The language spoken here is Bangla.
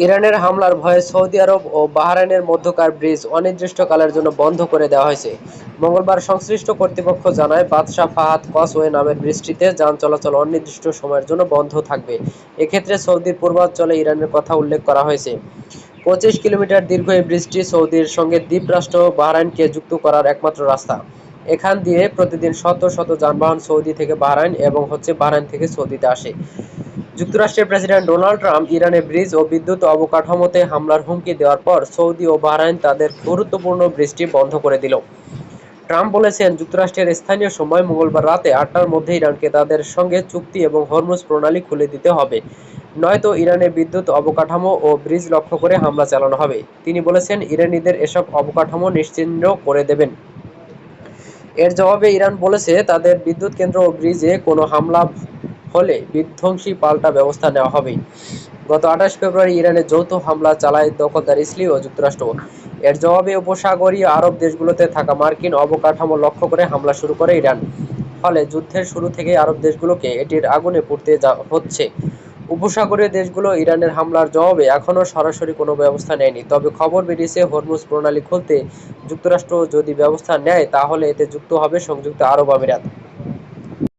ইরানের হামলার ভয়ে সৌদি আরব ও বাহরাইনের মধ্যকার ব্রিজ অনির্দিষ্টকালের জন্য বন্ধ করে দেওয়া হয়েছে। মঙ্গলবার সংশ্লিষ্ট কর্তৃপক্ষ জানায়, বাদশাহ ফাহাদ কসওয়ে নামের ব্রিজটিতে যান চলাচল অনির্দিষ্ট সময়ের জন্য বন্ধ থাকবে। এক্ষেত্রে সৌদির পূর্বাঞ্চলে ইরানের কথা উল্লেখ করা হয়েছে। 25 কিলোমিটার দীর্ঘ এই ব্রিজটি সৌদির সঙ্গে দ্বীপরাষ্ট্র বাহরাইনকে যুক্ত করার একমাত্র রাস্তা। এখান দিয়ে প্রতিদিন শত শত যানবাহন সৌদি থেকে বাহরাইন এবং বাহরাইন থেকে সৌদিতে আসে। যুক্তরাষ্ট্রের প্রেসিডেন্ট ডোনাল্ড ট্রাম্প ইরানে ব্রিজ ও বিদ্যুৎ অবকাঠামোতে হামলার হুমকি দেওয়ার পর সৌদি ও বাহরাইন তাদের গুরুত্বপূর্ণ ব্রিজটি বন্ধ করে দিল। ট্রাম্প বলেছেন, যুক্তরাষ্ট্রের স্থানীয় সময় মঙ্গলবার রাতে 8টার মধ্যে ইরানকে তাদের সঙ্গে চুক্তি এবং হরমুজ প্রণালী খুলে দিতে হবে, নয়তো ইরানের বিদ্যুৎ অবকাঠামো ও ব্রিজ লক্ষ্য করে হামলা চালানো হবে। তিনি বলেছেন, ইরানিদের এসব অবকাঠামো নিশ্চিহ্ন করে দেবেন। এর জবাবে ইরান বলেছে, তাদের বিদ্যুৎ কেন্দ্র ও ব্রিজে কোনো হামলা হলে বিধ্বংসী পাল্টা ব্যবস্থা নেওয়া হবে। গত 28 ফেব্রুয়ারি ইরানে যৌথ হামলা চালায় দখলদার ইসরায়েল ও যুক্তরাষ্ট্র। এর জবাবে উপসাগরীয় আরব দেশগুলোতে থাকা মার্কিন অবকাঠামো লক্ষ্য করে হামলা শুরু করে ইরান। ফলে যুদ্ধের শুরু থেকেই আরব দেশগুলোকে এটির আগুনে পুড়তে হচ্ছে। উপসাগরীয় দেশগুলো ইরানের হামলার জবাবে এখনও সরাসরি কোনো ব্যবস্থা নেয়নি, তবে খবর বেরিয়েছে, হরমুজ প্রণালী খুলতে যুক্তরাষ্ট্র যদি ব্যবস্থা নেয় তাহলে এতে যুক্ত হবে সংযুক্ত আরব আমিরাত।